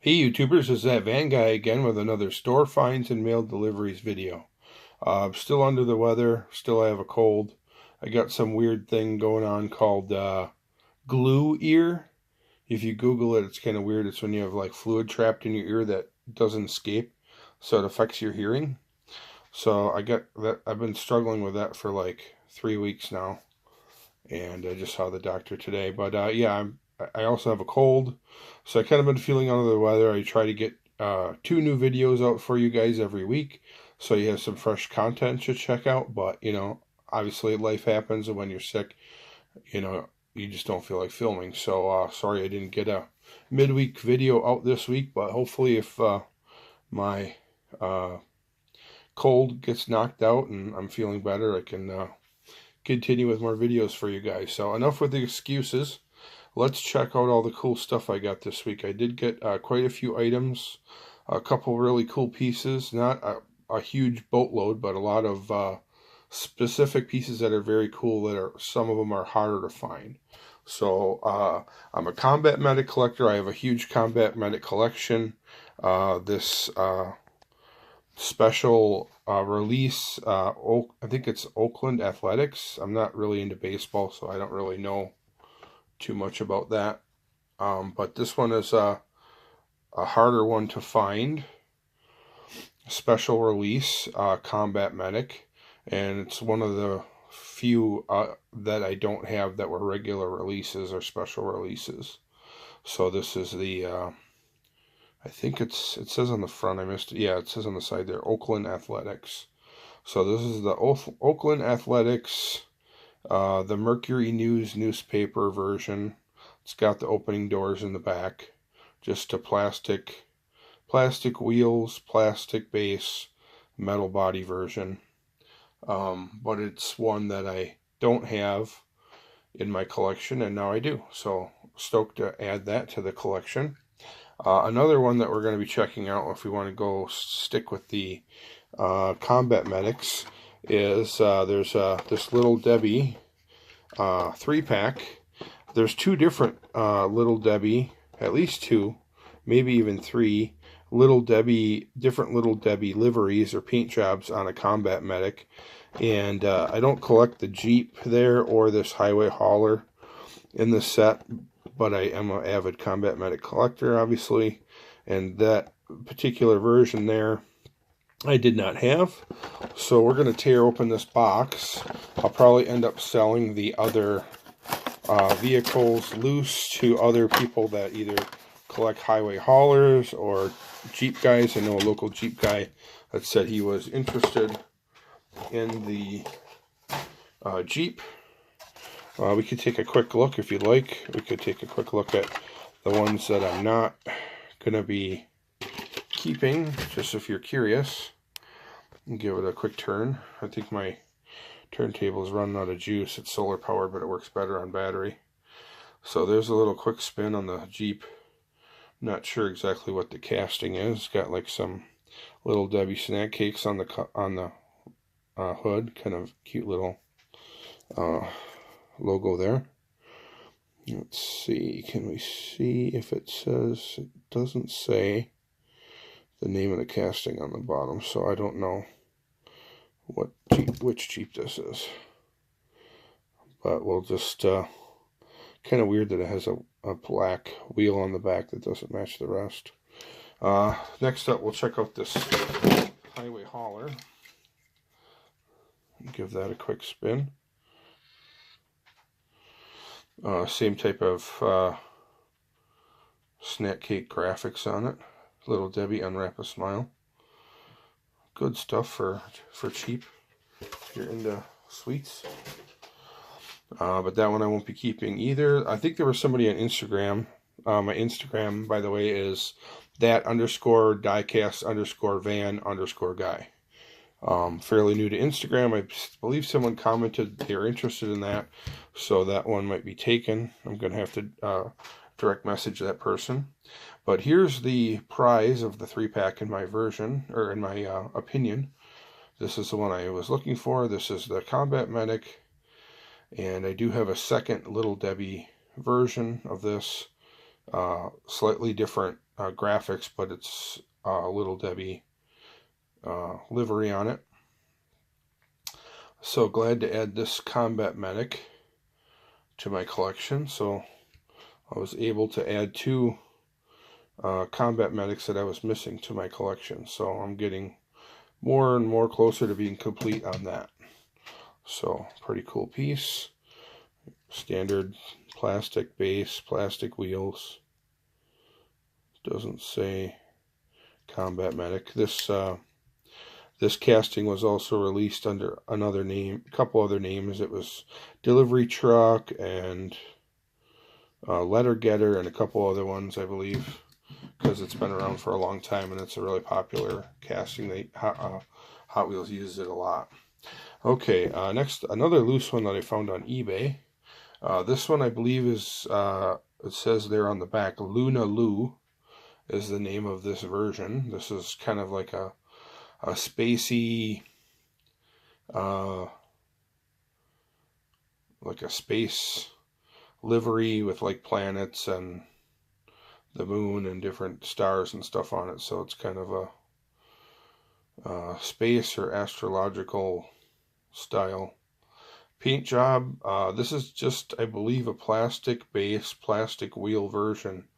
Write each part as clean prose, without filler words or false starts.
Hey YouTubers, it's that Van guy again with another store finds and mail deliveries video. I'm still under the weather, still have a cold. I got some weird thing going on called glue ear. If you Google it, it's kind of weird. It's when you have like fluid trapped in your ear that doesn't escape, so it affects your hearing. So I got that. I've been struggling with that for like 3 weeks now, and I just saw the doctor today. But yeah, I also have a cold, so I kind of been feeling under the weather. I try to get 2 new videos out for you guys every week, so you have some fresh content to check out. But obviously life happens, and when you're sick, you just don't feel like filming. So sorry I didn't get a midweek video out this week, but hopefully if my cold gets knocked out and I'm feeling better, I can continue with more videos for you guys. So enough with the excuses. Let's check out all the cool stuff I got this week. I did get quite a few items, a couple really cool pieces, not a huge boatload, but a lot of specific pieces that are very cool, that are, some of them are harder to find. So I'm a combat medic collector. I have a huge combat medic collection. This special release, I think it's Oakland Athletics. I'm not really into baseball, so I don't really know too much about that. But this one is a harder one to find. Special release, combat medic, and it's one of the few that I don't have that were regular releases or special releases. So this is the I think it says on the front, I missed it. Yeah, it says on the side there, Oakland Athletics. So this is the Oakland Athletics, the Mercury News newspaper version. It's got the opening doors in the back. Just a plastic wheels, plastic base, metal body version. But it's one that I don't have in my collection, and now I do. So stoked to add that to the collection. Another one that we're going to be checking out, if we want to go stick with the combat medics, is there's this Little Debbie 3-pack. There's 2 different Little Debbie, at least 2, maybe even 3 different Little Debbie liveries or paint jobs on a combat medic. And I don't collect the Jeep there or this highway hauler in the set, but I am an avid combat medic collector, obviously, and that particular version there I did not have. So we're going to tear open this box. I'll probably end up selling the other vehicles loose to other people that either collect highway haulers or Jeep guys. I know a local Jeep guy that said he was interested in the Jeep. We could take a quick look if you'd like. We could take a quick look at the ones that I'm not going to be keeping, just if you're curious. And give it a quick turn. I think my turntable is running out of juice. It's solar powered, but it works better on battery. So there's a little quick spin on the Jeep. Not sure exactly what the casting is. It's got like some Little Debbie snack cakes on the hood. Kind of cute little logo there. Let's see, can we see if it says, it doesn't say the name of the casting on the bottom, so I don't know which Jeep this is. But we'll just, kind of weird that it has a black wheel on the back that doesn't match the rest. Next up, we'll check out this highway hauler. Give that a quick spin. Same type of snack cake graphics on it. Little Debbie Unwrap a Smile. Good stuff for cheap if you're into sweets. But that one I won't be keeping either. I think there was somebody on Instagram. My Instagram, by the way, is that_diecast_van_guy. Fairly new to Instagram. I believe someone commented they were interested in that, so that one might be taken. I'm going to have to direct message that person. But here's the prize of the 3-pack in my version, or in my opinion. This is the one I was looking for. This is the Combat Medic, and I do have a second Little Debbie version of this. Slightly different graphics, but it's Little Debbie livery on it. So glad to add this Combat Medic to my collection. So I was able to add 2 Combat Medics that I was missing to my collection. So I'm getting more and more closer to being complete on that. So pretty cool piece. Standard plastic base, plastic wheels. Doesn't say Combat Medic. This casting was also released under another name, a couple other names. It was Delivery Truck and Letter Getter and a couple other ones, I believe, because it's been around for a long time and it's a really popular casting. Hot Wheels uses it a lot. Okay, next, another loose one that I found on eBay. This one I believe is, it says there on the back, Luna Lou is the name of this version. This is kind of like a spacey, like a space livery with like planets and the moon and different stars and stuff on it. So it's kind of a space or astrological style paint job. This is just, I believe, a plastic base, plastic wheel version.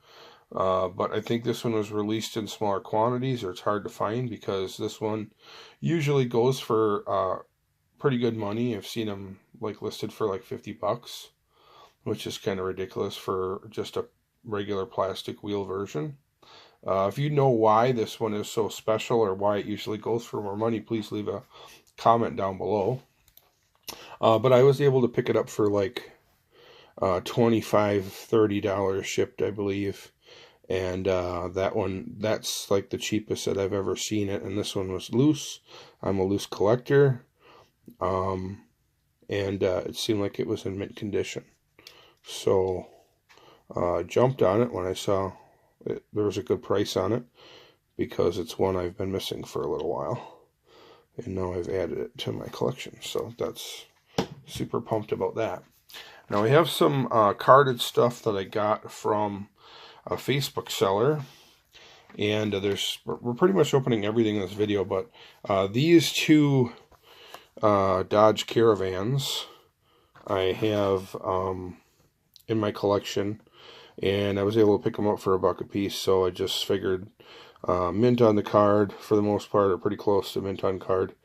But I think this one was released in smaller quantities, or it's hard to find, because this one usually goes for pretty good money. I've seen them like listed for like $50, which is kind of ridiculous for just a regular plastic wheel version. If you know why this one is so special or why it usually goes for more money, please leave a comment down below. But I was able to pick it up for like $25–30 shipped, I believe. And that's like the cheapest that I've ever seen it. And this one was loose. I'm a loose collector. And it seemed like it was in mint condition. So jumped on it when I saw there was a good price on it, because it's one I've been missing for a little while. And now I've added it to my collection. So that's super pumped about that. Now we have some carded stuff that I got from a Facebook seller, and we're pretty much opening everything in this video, but these 2 Dodge Caravans I have in my collection, and I was able to pick them up for $1 a piece. So I just figured mint on the card for the most part, or pretty close to mint on card,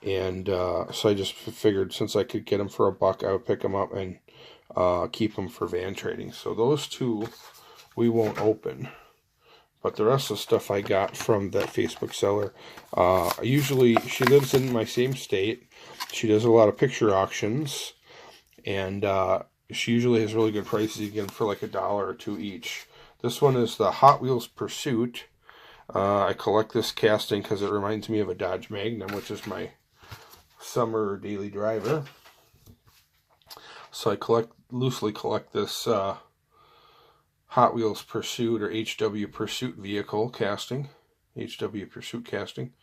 and so I just figured since I could get them for $1, I would pick them up and keep them for van trading. So those 2 we won't open, but the rest of the stuff I got from that Facebook seller. Usually she lives in my same state. She does a lot of picture auctions, and she usually has really good prices again for like $1 or $2 each. This one is the Hot Wheels Pursuit. I collect this casting because it reminds me of a Dodge Magnum, which is my summer daily driver. So I loosely collect this Hot Wheels Pursuit, or HW Pursuit vehicle casting. HW Pursuit casting.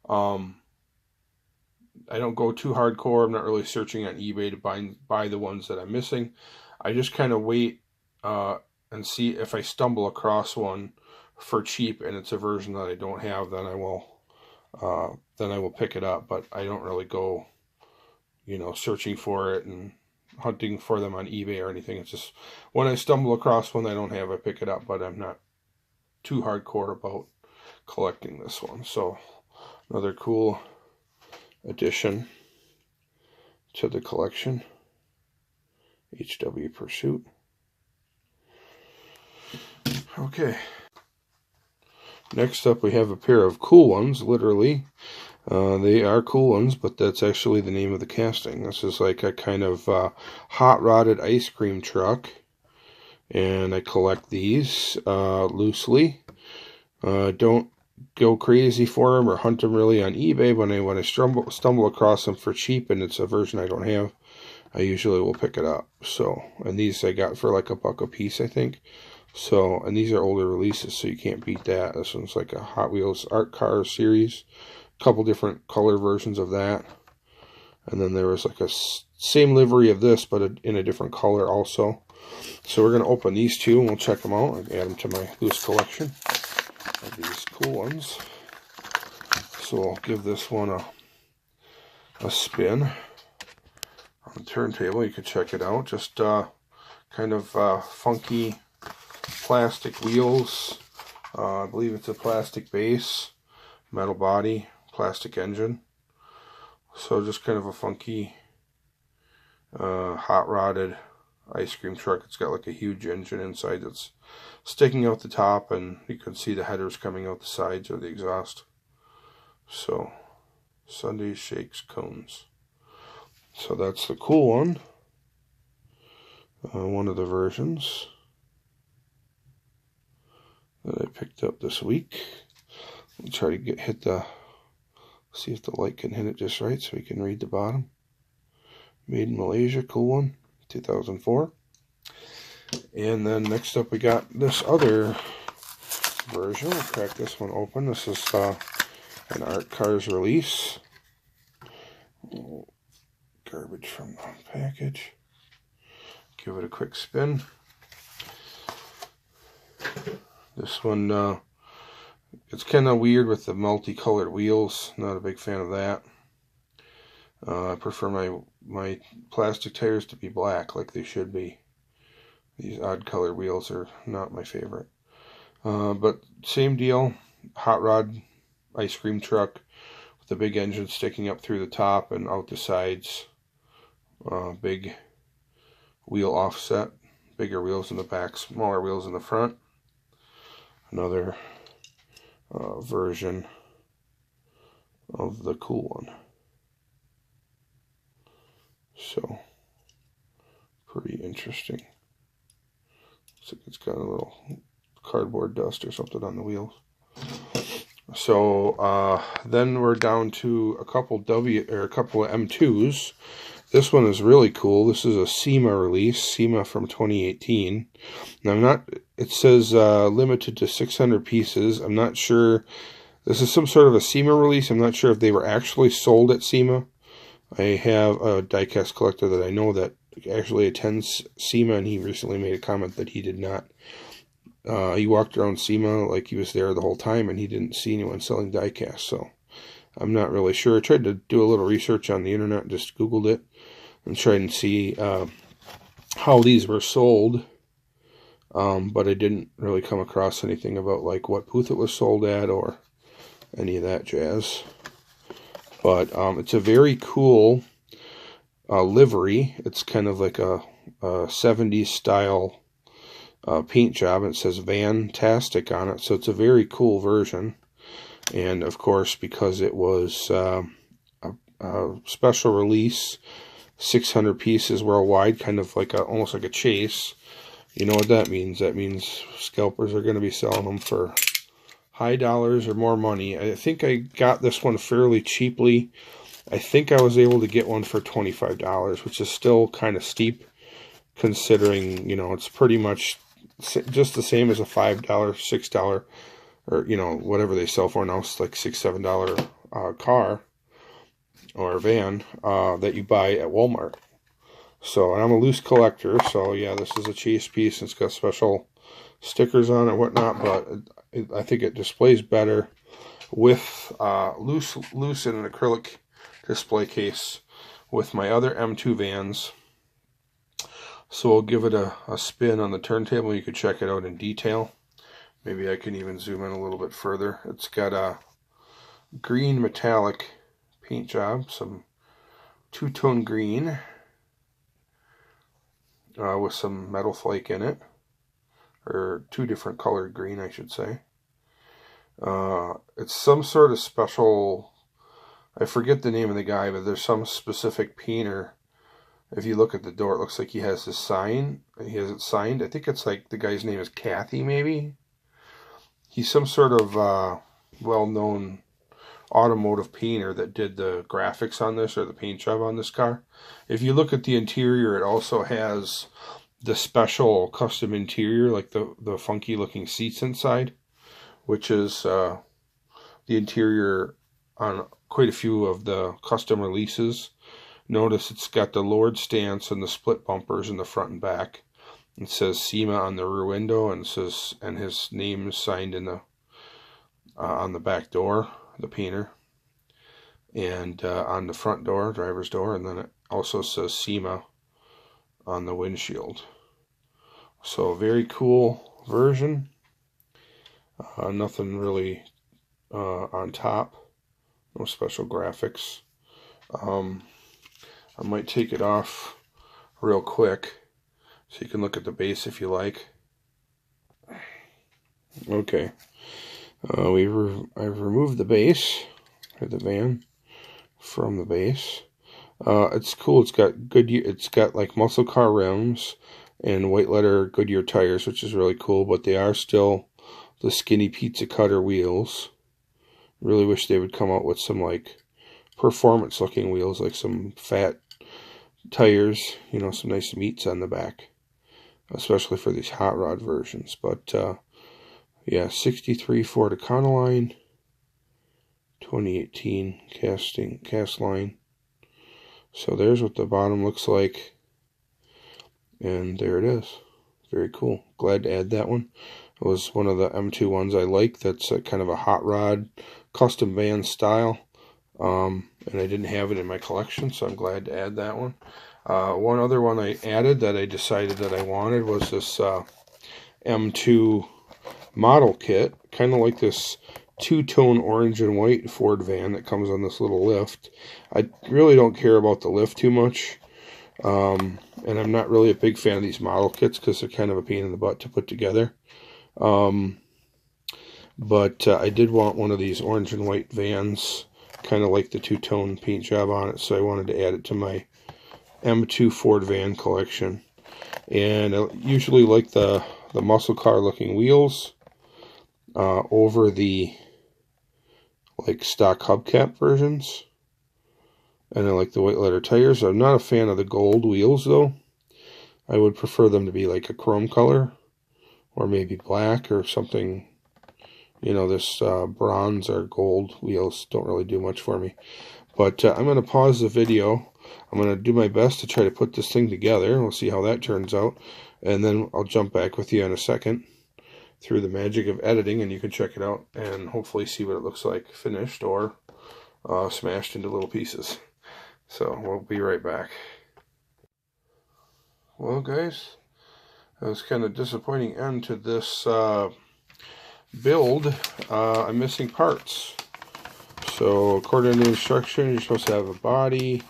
I don't go too hardcore. I'm not really searching on eBay to buy the ones that I'm missing. I just kind of wait and see if I stumble across one for cheap and it's a version that I don't have, then I will pick it up. But I don't really go, searching for it and hunting for them on eBay or anything. It's just when I stumble across one I don't have, I pick it up, but I'm not too hardcore about collecting this one. So another cool addition to the collection, HW Pursuit. Okay, next up we have a pair of cool ones. Literally they are cool ones, but that's actually the name of the casting. This is like a kind of hot rodded ice cream truck, and I collect these loosely. Don't go crazy for them or hunt them really on eBay. When I stumble across them for cheap and it's a version I don't have, I usually will pick it up. So, and these I got for like $1 a piece, I think. So, and these are older releases, so you can't beat that. This one's like a Hot Wheels Art Car series. Couple different color versions of that, and then there was like a same livery of this but in a different color also. So we're going to open these 2 and we'll check them out and add them to my loose collection. of these cool ones. So I'll give this one a spin on the turntable. You can check it out. Just kind of funky plastic wheels. I believe it's a plastic base, metal body, plastic engine. So just kind of a funky hot rodded ice cream truck. It's got like a huge engine inside that's sticking out the top, and you can see the headers coming out the sides or the exhaust. So Sundays, shakes, cones. So that's the cool one. One of the versions that I picked up this week. I'll try to see if the light can hit it just right so we can read the bottom. Made in Malaysia, cool one, 2004. And then next up we got this other version. I'll crack this one open. This is an Art Cars release. Garbage from the package. Give it a quick spin. This one, it's kind of weird with the multicolored wheels. Not a big fan of that. I prefer my plastic tires to be black like they should be. These odd colored wheels are not my favorite. But same deal. Hot rod ice cream truck with the big engine sticking up through the top and out the sides. Big wheel offset. Bigger wheels in the back, smaller wheels in the front. Another version of the cool one. So, pretty interesting. Looks like it's got a little cardboard dust or something on the wheels. So, then we're down to a couple of M2s. This one is really cool. This is a SEMA release, SEMA from 2018. Now, it says limited to 600 pieces. I'm not sure. This is some sort of a SEMA release. I'm not sure if they were actually sold at SEMA. I have a diecast collector that I know that actually attends SEMA, and he recently made a comment that he did not. He walked around SEMA like he was there the whole time, and he didn't see anyone selling diecast, so I'm not really sure. I tried to do a little research on the internet, just Googled it, and tried and see how these were sold, but I didn't really come across anything about like what booth it was sold at or any of that jazz. But it's a very cool livery. It's kind of like a 70s style paint job. It says Vantastic on it, so it's a very cool version. And of course, because it was a special release, 600 pieces worldwide, kind of like almost like a chase. You know what that means? That means scalpers are going to be selling them for high dollars or more money. I think I got this one fairly cheaply. I think I was able to get one for $25, which is still kind of steep considering, you know, it's pretty much just the same as a $5, $6, or, you know, whatever they sell for now. It's like $6, $7 car or van that you buy at Walmart. So, and I'm a loose collector, so yeah, this is a chase piece. It's got special stickers on it and whatnot, but I think it displays better with loose in an acrylic display case with my other M2 vans. So we'll give it a spin on the turntable. You can check it out in detail. Maybe I can even zoom in a little bit further. It's got a green metallic paint job, some two-tone green with some metal flake in it, or two different colored green, I should say. It's some sort of special, I forget the name of the guy, but there's some specific painter. If you look at the door, it looks like he has his sign. He has it signed. I think it's like the guy's name is Kathy, maybe. He's some sort of well-known automotive painter that did the graphics on this, or the paint job on this car. If you look at the interior, it also has the special custom interior, like the funky looking seats inside, which is the interior on quite a few of the custom releases. Notice it's got the Lord stance and the split bumpers in the front and back. It says SEMA on the rear window, and it says, and his name is signed in the on the back door, the painter, and on the front door, driver's door, and then it also says SEMA on the windshield. So very cool version. Nothing really on top. No special graphics. I might take it off real quick so you can look at the base if you like. Okay. I've removed the base, or the van, from the base. It's cool. It's got Goodyear. It's got like muscle car rims and white letter Goodyear tires, which is really cool. But they are still the skinny pizza cutter wheels. Really wish they would come out with some like performance looking wheels, like some fat tires. You know, some nice meats on the back, especially for these hot rod versions. But yeah, 63 Ford Econoline, 2018 cast line. So there's what the bottom looks like, and there it is. Very cool. Glad to add that one. It was one of the M2 ones I like. That's kind of a hot rod, custom van style, and I didn't have it in my collection, so I'm glad to add that one. One other one I added that I decided that I wanted was this M2 model kit, kind of like this two-tone orange and white Ford van that comes on this little lift. I really don't care about the lift too much, and I'm not really a big fan of these model kits because they're kind of a pain in the butt to put together. But I did want one of these orange and white vans, kind of like the two-tone paint job on it, so I wanted to add it to my M2 Ford van collection. And I usually like the muscle car looking wheels over the like stock hubcap versions, and I like the white letter tires. I'm not a fan of the gold wheels though. I would prefer them to be like a chrome color, or maybe black or something. You know, this bronze or gold wheels don't really do much for me. But I'm going to pause the video. I'm going to do my best to try to put this thing together. We'll see how that turns out, and then I'll jump back with you in a second through the magic of editing, and you can check it out and hopefully see what it looks like finished or smashed into little pieces. So we'll be right back. Well guys, that was kind of disappointing end to this build. I'm missing parts. So according to the instruction, you're supposed to have a body,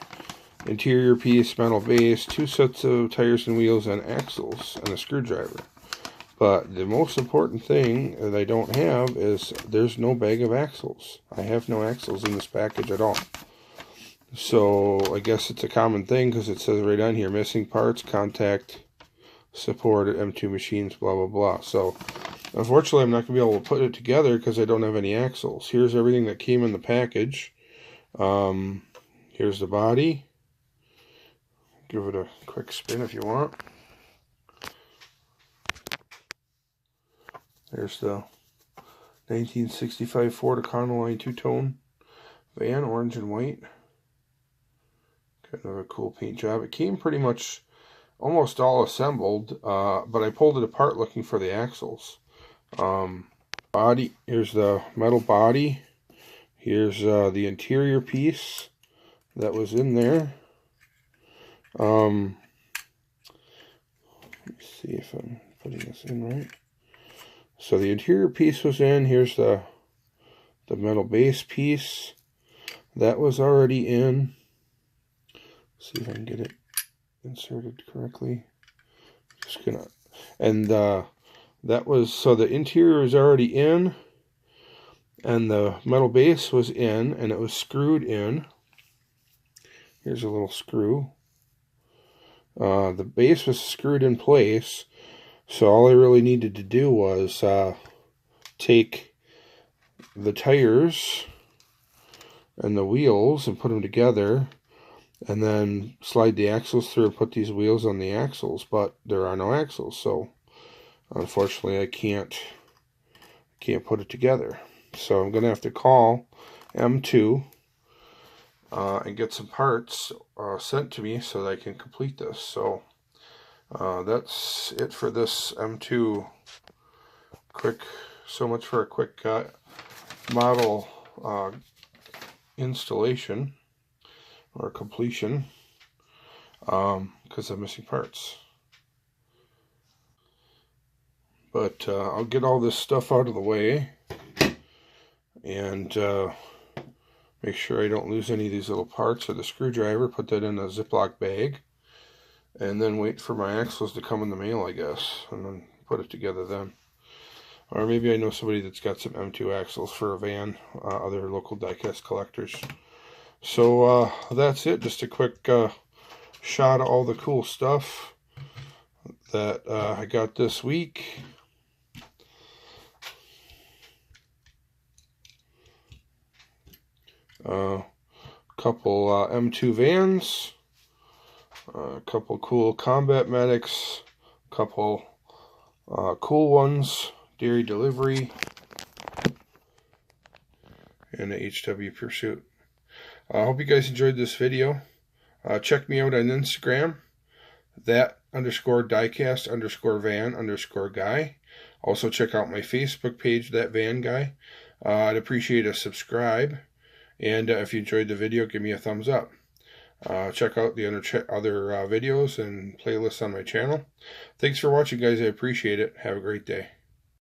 interior piece, metal base, 2 sets of tires and wheels and axles, and a screwdriver. But the most important thing that I don't have is there's no bag of axles. I have no axles in this package at all. So I guess it's a common thing because it says right on here, missing parts, contact support at M2 machines, blah, blah, blah. So unfortunately, I'm not going to be able to put it together because I don't have any axles. Here's everything that came in the package. Here's the body. Give it a quick spin if you want. There's the 1965 Ford Econoline two-tone van, orange and white. Kind of a cool paint job. It came pretty much almost all assembled, but I pulled it apart looking for the axles. Body, here's the metal body. Here's the interior piece that was in there. Let me see if I'm putting this in right. So the interior piece was in. Here's the metal base piece. That was already in. Let's see if I can get it inserted correctly. Just gonna, and that was, so the interior is already in, and the metal base was in, and it was screwed in. Here's a little screw. The base was screwed in place, so all I really needed to do was take the tires and the wheels and put them together, and then slide the axles through and put these wheels on the axles, but there are no axles, so unfortunately I can't put it together. So I'm going to have to call M2 and get some parts sent to me so that I can complete this. So that's it for this M2 quick. So much for a quick model installation or completion because I'm missing parts. But I'll get all this stuff out of the way and make sure I don't lose any of these little parts or the screwdriver. Put that in a Ziploc bag and then wait for my axles to come in the mail, I guess, and then put it together then. Or maybe I know somebody that's got some M2 axles for a van, other local diecast collectors. So that's it, just a quick shot of all the cool stuff that I got this week. Couple M2 vans, a couple cool combat medics, couple cool ones, dairy delivery, and a HW Pursuit. I hope you guys enjoyed this video. Check me out on Instagram, that_diecast_van_guy. Also check out my Facebook page, That Van Guy. I'd appreciate a subscribe. And if you enjoyed the video, give me a thumbs up. Check out the other videos and playlists on my channel. Thanks for watching, guys. I appreciate it. Have a great day.